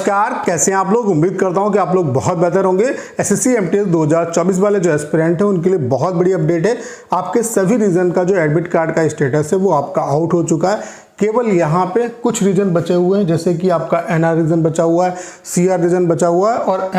नमस्कार, कैसे हैं आप लोग। उम्मीद करता हूं कि आप लोग बहुत बेहतर होंगे। एसएससी एमटीएस 2024 वाले जो एस्पिरेंट हैं उनके लिए बहुत बड़ी अपडेट है। आपके सभी रीजन का जो एडमिट कार्ड का स्टेटस है वो आपका आउट हो चुका है। केवल यहाँ पे कुछ रीजन बचे हुए हैं, जैसे कि आपका एनआर रीजन बचा हुआ है, सीआर रीजन बचा हुआ है और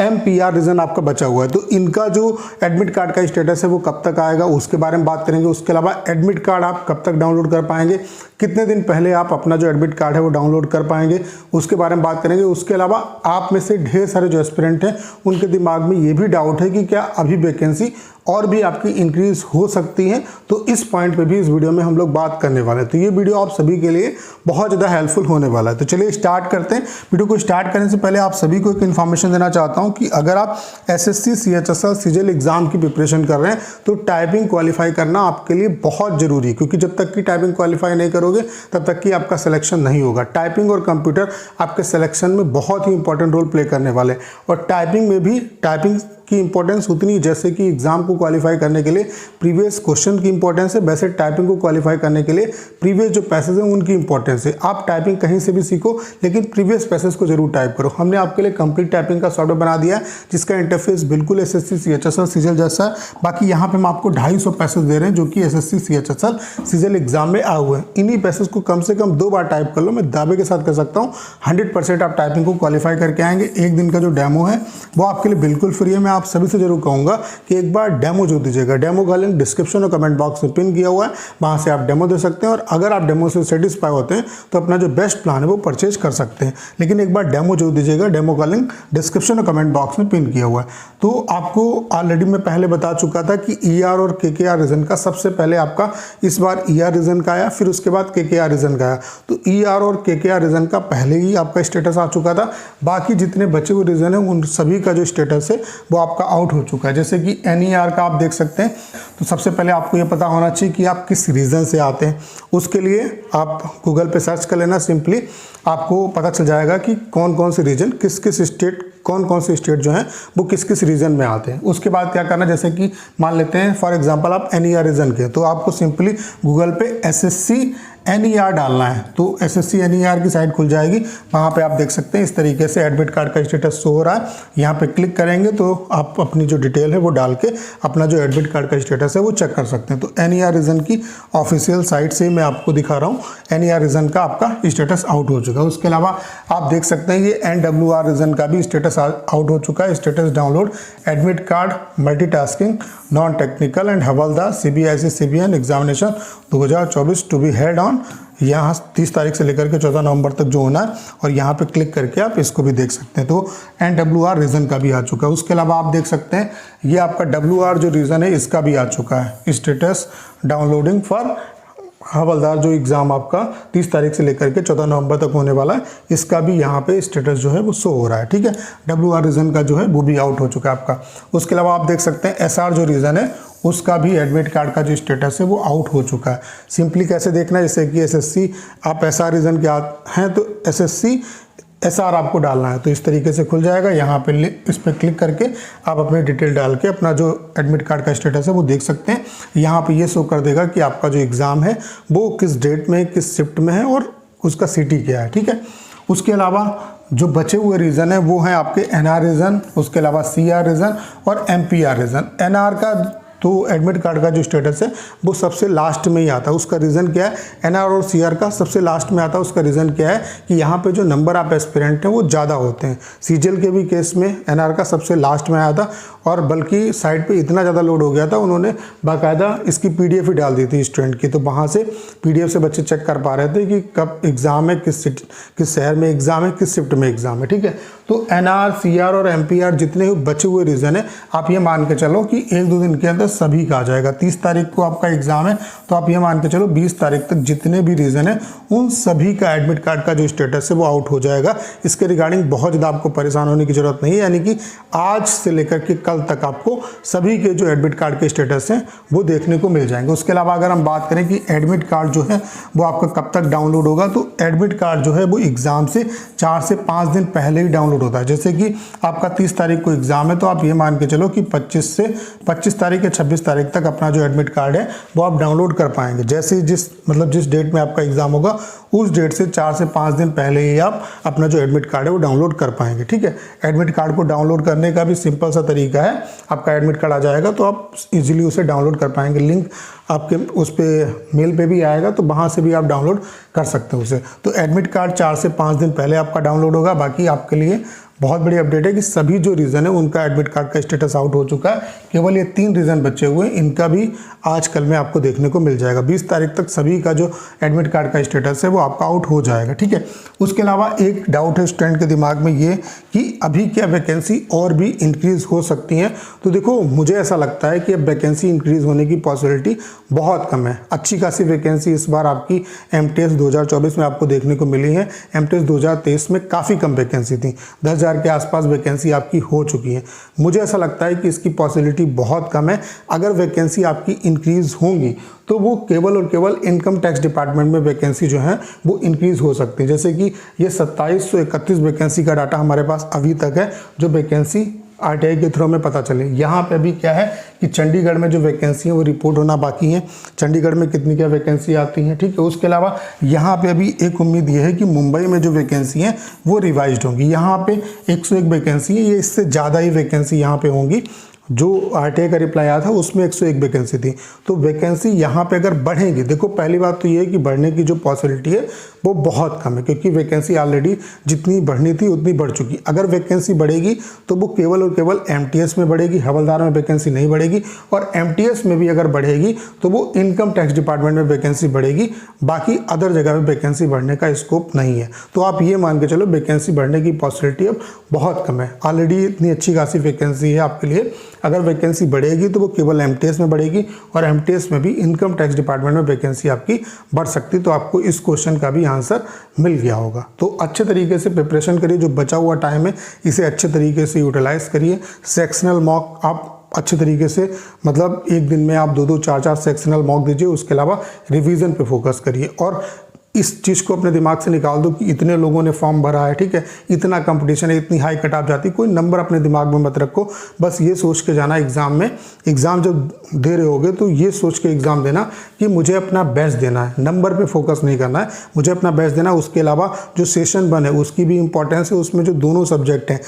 एमपीआर रीजन आपका बचा हुआ है। तो इनका जो एडमिट कार्ड का स्टेटस है वो कब तक आएगा उसके बारे में बात करेंगे। उसके अलावा एडमिट कार्ड आप कब तक डाउनलोड कर पाएंगे, कितने दिन पहले आप अपना जो एडमिट कार्ड है वो डाउनलोड कर पाएंगे, उसके बारे में बात करेंगे। उसके अलावा आप में से ढेर सारे जो एस्पिरेंट हैं उनके दिमाग में ये भी डाउट है कि क्या अभी वैकेंसी और भी आपकी इंक्रीज हो सकती है, तो इस पॉइंट पे भी इस वीडियो में हम लोग बात करने वाले हैं। तो ये वीडियो आप सभी के लिए बहुत ज़्यादा हेल्पफुल होने वाला है। तो चलिए स्टार्ट करते हैं। वीडियो को स्टार्ट करने से पहले आप सभी को एक इन्फॉर्मेशन देना चाहता हूं कि अगर आप एसएससी सीएचएसएल सीजीएल एग्जाम की प्रिपरेशन कर रहे हैं तो टाइपिंग क्वालिफाई करना आपके लिए बहुत जरूरी है, क्योंकि जब तक कि टाइपिंग क्वालिफाई नहीं करोगे तब तक कि आपका सिलेक्शन नहीं होगा। टाइपिंग और कंप्यूटर आपके सिलेक्शन में बहुत ही इंपॉर्टेंट रोल प्ले करने वाले, और टाइपिंग में भी टाइपिंग की इंपॉर्टेंस उतनी जैसे कि एग्जाम को क्वालिफाई करने के लिए प्रीवियस क्वेश्चन की इंपॉर्टेंस है, वैसे टाइपिंग को क्वालिफाई करने के लिए प्रीवियस जो पैसेज हैं उनकी इंपॉर्टेंस है। आप टाइपिंग कहीं से भी सीखो, लेकिन प्रीवियस पैसेज को जरूर टाइप करो। हमने आपके लिए कंप्लीट टाइपिंग का सॉफ्टवेयर बना दिया है, जिसका इंटरफेस बिल्कुल एसएससी सीएचएसएल सीजीएल जैसा है। बाकी यहाँ पे हम आपको 250 पैसेज दे रहे हैं जो कि एसएससी सीएचएसएल सीजीएल एग्जाम में आए हुए हैं। इन्हीं पैसेज को कम से कम 2 बार टाइप कर लो। मैं दावे के साथ कह सकता हूँ 100% आप टाइपिंग को क्वालिफाई करके आएंगे। एक दिन का जो डेमो है वो आपके लिए बिल्कुल फ्री है। मैं आप सभी से जरूर कहूँगा कि एक बार डेमो जो दीजिएगा। डेमो का लिंक डिस्क्रिप्शन और कमेंट बॉक्स में पिन किया हुआ है, वहां से आप डेमो दे सकते हैं। और अगर आप डेमो से सेटिस्फाई होते हैं तो अपना जो बेस्ट प्लान है वो परचेज कर सकते हैं। लेकिन एक बार डेमो जो दीजिएगा, डेमो का लिंक डिस्क्रिप्शन और कमेंट बॉक्स में पिन किया हुआ है। तो आपको ऑलरेडी मैं पहले बता चुका था कि ईआर और केकेआर रीजन का सबसे पहले आपका इस बार ईआर रीजन का आया, फिर उसके बाद केकेआर रीजन का आया। तो ईआर और केकेआर रीजन का पहले ही आपका स्टेटस आ चुका था। बाकी जितने बचे हुए रीजन है उन सभी का जो स्टेटस है वो आपका आउट हो चुका है। जैसे कि एनईआर का आप देख सकते हैं। तो सबसे पहले आपको ये पता होना चाहिए कि आप किस रीजन से आते हैं। उसके लिए आप गूगल पे सर्च कर लेना, सिंपली आपको पता चल जाएगा कि कौन कौन से रीजन किस किस स्टेट, कौन कौन से स्टेट जो हैं वो किस किस रीजन में आते हैं। उसके बाद क्या करना, जैसे कि मान लेते हैं फॉर एग्जांपल आप एनईआर रीजन के, तो आपको सिंपली गूगल पे एसएससी एनईआर डालना है। तो एसएससी एनईआर की साइट खुल जाएगी। वहाँ पे आप देख सकते हैं इस तरीके से एडमिट कार्ड का स्टेटस शो हो रहा है। यहाँ पे क्लिक करेंगे तो आप अपनी जो डिटेल है वो डाल के अपना जो एडमिट कार्ड का स्टेटस है वो चेक कर सकते हैं। तो एनईआर रीजन की ऑफिशियल साइट से मैं आपको दिखा रहा हूँ, एनईआर रीजन का आपका स्टेटस आउट हो चुका है। उसके अलावा आप देख सकते हैं ये एनडब्ल्यूआर रीजन का भी स्टेटस आउट हो चुका है। Status download admit card multitasking non technical and हवलदार CBSE CBN examination 2024 to be held on, यहाँ 30 तारीख से लेकर के 14 नवंबर तक जो होना है। और यहाँ पे क्लिक करके आप इसको भी देख सकते हैं। तो एनडब्ल्यूआर रीजन का भी आ चुका है। उसके अलावा आप देख सकते हैं ये आपका डब्ल्यूआर जो रीजन है इसका भी आ चुका है। स्टेटस डाउनलोडिंग फॉर हवलदार जो एग्ज़ाम आपका 30 तारीख से लेकर के 14 नवंबर तक होने वाला है, इसका भी यहाँ पे स्टेटस जो है वो शो हो रहा है। ठीक है, डब्ल्यूआर रीजन का जो है वो भी आउट हो चुका है आपका। उसके अलावा आप देख सकते हैं एसआर जो रीजन है उसका भी एडमिट कार्ड का जो स्टेटस है वो आउट हो चुका है। सिंपली कैसे देखना है, जैसे कि एसएससी आप एसआर रीजन के हैं तो एसएससी एसआर आपको डालना है। तो इस तरीके से खुल जाएगा। यहाँ पे इस पर क्लिक करके आप अपनी डिटेल डाल के अपना जो एडमिट कार्ड का स्टेटस है वो देख सकते हैं। यहाँ पे ये शो कर देगा कि आपका जो एग्ज़ाम है वो किस डेट में, किस शिफ्ट में है और उसका सिटी क्या है। ठीक है, उसके अलावा जो बचे हुए रीज़न है वो हैं आपके एनआर रीज़न, उसके अलावा सीआर रीज़न और एमपीआर रीज़न। एनआर का तो एडमिट कार्ड का जो स्टेटस है वो सबसे लास्ट में ही आता है। उसका रीज़न क्या है, एनआर और सीआर का सबसे लास्ट में आता है। उसका रीज़न क्या है कि यहाँ पे जो नंबर ऑफ एस्पिरेंट हैं वो ज़्यादा होते हैं। सीजीएल के भी केस में एनआर का सबसे लास्ट में आया था, और बल्कि साइट पे इतना ज़्यादा लोड हो गया था उन्होंने बाकायदा इसकी पीडीएफ ही डाल दी थी स्टूडेंट की। तो वहाँ से पीडीएफ से बच्चे चेक कर पा रहे थे कि कब एग्ज़ाम है, किस शहर में एग्ज़ाम है, किस शिफ्ट में एग्ज़ाम है। ठीक है, तो एनआर सीआर और एमपीआर जितने बचे हुए रीज़न है आप ये मान के चलो कि 1-2 दिन के अंदर सभी का आ जाएगा। 30 तारीख को आपका एग्जाम है तो आप ये मान के चलो 20 तारीख तक जितने भी रीजन है उन सभी का एडमिट कार्ड का जो स्टेटस है वो आउट हो जाएगा। इसके रिगार्डिंग बहुत ज़्यादा आपको परेशान होने की जरूरत नहीं है, यानी कि आज से लेकर के कल तक आपको सभी के जो एडमिट कार्ड के स्टेटस हैं वो देखने को मिल जाएंगे। उसके अलावा अगर हम बात करें कि एडमिट कार्ड जो है वो आपका कब तक डाउनलोड होगा, तो एडमिट कार्ड जो है वो एग्ज़ाम से 4 से 5 दिन पहले ही डाउनलोड होता है। जैसे कि आपका 30 तारीख को एग्ज़ाम है तो आप ये मान के चलो कि 25 तारीख या 26 तारीख तक अपना जो एडमिट कार्ड है वो आप डाउनलोड कर पाएंगे। जैसे जिस डेट में आपका एग्ज़ाम होगा उस डेट से 4 से 5 दिन पहले ही आप अपना जो एडमिट कार्ड है वो डाउनलोड कर पाएंगे। ठीक है, एडमिट कार्ड को डाउनलोड करने का भी सिंपल सा तरीका है, आपका एडमिट कार्ड आ जाएगा तो आप इजीली उसे डाउनलोड कर पाएंगे। लिंक आपके उस पर मेल पे भी आएगा, तो वहाँ से भी आप डाउनलोड कर सकते हैं उसे। तो एडमिट कार्ड 4 से 5 दिन पहले आपका डाउनलोड होगा। बाकी आपके लिए बहुत बड़ी अपडेट है कि सभी जो रीज़न है उनका एडमिट कार्ड का स्टेटस आउट हो चुका है। केवल ये 3 रीज़न बचे हुए हैं, इनका भी आज कल में आपको देखने को मिल जाएगा। 20 तारीख तक सभी का जो एडमिट कार्ड का स्टेटस है वो आपका आउट हो जाएगा। ठीक है, उसके अलावा एक डाउट है स्टूडेंट के दिमाग में ये कि अभी क्या वैकेंसी और भी इंक्रीज़ हो सकती हैं। तो देखो, मुझे ऐसा लगता है कि अब वैकेंसी इंक्रीज़ होने की पॉसिबिलिटी बहुत कम है। अच्छी खासी वैकेंसी इस बार आपकी MTS 2024 में आपको देखने को मिली है। MTS 2023 में काफ़ी कम वैकेंसी थी, 10,000 के आसपास वैकेंसी आपकी हो चुकी है। मुझे ऐसा लगता है कि इसकी पॉसिबिलिटी बहुत कम है। अगर वैकेंसी आपकी इंक्रीज़ होंगी तो वो केवल और केवल इनकम टैक्स डिपार्टमेंट में वैकेंसी जो है वो इंक्रीज़ हो सकती है। जैसे कि ये 2731 वैकेंसी का डाटा हमारे पास अभी तक है, जो वैकेंसी RTI के थ्रू में पता चले। यहाँ पे अभी क्या है कि चंडीगढ़ में जो वैकेंसी है वो रिपोर्ट होना बाकी है, चंडीगढ़ में कितनी क्या वैकेंसी आती हैं। ठीक है, उसके अलावा यहाँ पे अभी एक उम्मीद ये है कि मुंबई में जो वैकेंसी है वो रिवाइज्ड होंगी। यहाँ पे 101 वैकेंसी है, ये इससे ज़्यादा ही वैकेंसी यहाँ पे होंगी। जो RTI का रिप्लाई आया था उसमें 101 वैकेंसी थी। तो वैकेंसी यहाँ पे अगर बढ़ेगी, देखो पहली बात तो ये है कि बढ़ने की जो पॉसिबिलिटी है वो बहुत कम है, क्योंकि वैकेंसी ऑलरेडी जितनी बढ़नी थी उतनी बढ़ चुकी। अगर वैकेंसी बढ़ेगी तो वो केवल और केवल MTS में बढ़ेगी, हवलदार में वैकेंसी नहीं बढ़ेगी। और MTS में भी अगर बढ़ेगी तो वो इनकम टैक्स डिपार्टमेंट में वैकेंसी बढ़ेगी, बाकी अदर जगह में वैकेंसी बढ़ने का स्कोप नहीं है। तो आप ये मान के चलो वैकेंसी बढ़ने की पॉसिबिलिटी अब बहुत कम है। ऑलरेडी इतनी अच्छी खासी वैकेंसी है आपके लिए। अगर वैकेंसी बढ़ेगी तो वो केवल MTS में बढ़ेगी, और MTS में भी इनकम टैक्स डिपार्टमेंट में वैकेंसी आपकी बढ़ सकती। तो आपको इस क्वेश्चन का भी आंसर मिल गया होगा। तो अच्छे तरीके से प्रिपरेशन करिए, जो बचा हुआ टाइम है इसे अच्छे तरीके से यूटिलाइज करिए। सेक्शनल मॉक आप अच्छे तरीके से, मतलब एक दिन में आप 2-2, 4-4 सेक्शनल मॉक दीजिए। उसके अलावा रिवीजन पे फोकस करिए और इस चीज़ को अपने दिमाग से निकाल दो कि इतने लोगों ने फॉर्म भरा है, ठीक है, इतना कंपटीशन है, इतनी हाई कट ऑफ जाती, कोई नंबर अपने दिमाग में मत रखो। बस ये सोच के जाना एग्ज़ाम में, एग्ज़ाम जब दे रहे होगे तो ये सोच के एग्ज़ाम देना कि मुझे अपना बेस्ट देना है, नंबर पे फोकस नहीं करना है, मुझे अपना बेस्ट देना है। उसके अलावा जो सेशन 1 है उसकी भी इंपॉर्टेंस है, उसमें जो दोनों सब्जेक्ट हैं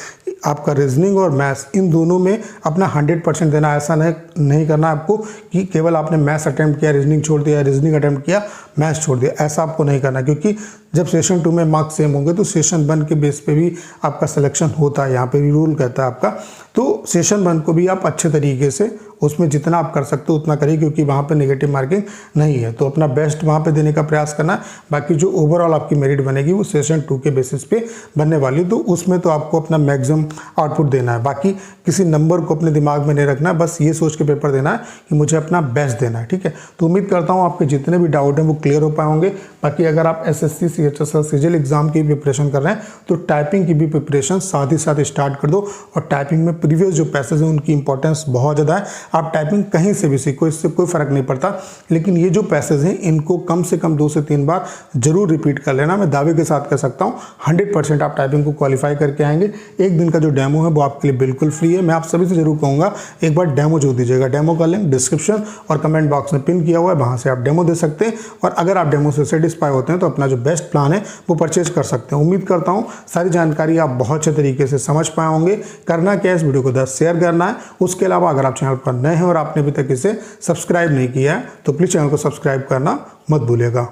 आपका रीजनिंग और मैथ्स, इन दोनों में अपना 100% देना। ऐसा नहीं करना आपको कि केवल आपने मैथ्स अटैम्प्ट किया, रीजनिंग छोड़ दिया, रीजनिंग अटैम्प्ट किया, मैथ्स छोड़ दिया, ऐसा आपको नहीं करना। क्योंकि जब सेशन 2 में मार्क्स सेम होंगे तो सेशन 1 के बेस पे भी आपका सिलेक्शन होता है, यहाँ पे भी रूल कहता है आपका। तो सेशन 1 को भी आप अच्छे तरीके से उसमें जितना आप कर सकते हो उतना करिए, क्योंकि वहाँ पे नेगेटिव मार्किंग नहीं है। तो अपना बेस्ट वहाँ पे देने का प्रयास करना है। बाकी जो ओवरऑल आपकी मेरिट बनेगी वो सेशन 2 के बेसिस पे बनने वाली, तो उसमें तो आपको अपना मैक्सिमम आउटपुट देना है। बाकी किसी नंबर को अपने दिमाग में नहीं रखना है, बस ये सोच के पेपर देना है कि मुझे अपना बेस्ट देना है। ठीक है, तो उम्मीद करता हूँ आपके जितने भी डाउट हैं वो क्लियर हो पाए होंगे। बाकी अगर आप SSC CHSL CGL एग्जाम की प्रिपरेशन कर रहे हैं तो टाइपिंग की भी प्रिपरेशन साथ ही साथ स्टार्ट कर दो। और टाइपिंग में प्रीवियस जो पैसेज हैं उनकी इंपॉर्टेंस बहुत ज़्यादा है। आप टाइपिंग कहीं से भी सीखो, इससे कोई फ़र्क नहीं पड़ता, लेकिन ये जो पैसेज हैं इनको कम से कम 2 से 3 बार जरूर रिपीट कर लेना। मैं दावे के साथ कह सकता हूँ 100% आप टाइपिंग को क्वालिफाई करके आएंगे। एक दिन का जो डेमो है वो आपके लिए बिल्कुल फ्री है। मैं आप सभी से जरूर कहूँगा एक बार डेमो जो दीजिएगा। डेमो का लिंक डिस्क्रिप्शन और कमेंट बॉक्स में पिन किया हुआ है, वहाँ से आप डेमो दे सकते हैं। और अगर आप डेमो से सेटिस्फाई होते हैं तो अपना जो बेस्ट प्लान है वो परचेज कर सकते हैं। उम्मीद करता हूँ सारी जानकारी आप बहुत अच्छे तरीके से समझ पाए होंगे। करना क्या है, इस वीडियो को 10 शेयर करना है। उसके अलावा अगर आप चैनल पर नए हैं और आपने अभी तक इसे सब्सक्राइब नहीं किया है तो प्लीज़ चैनल को सब्सक्राइब करना मत भूलिएगा।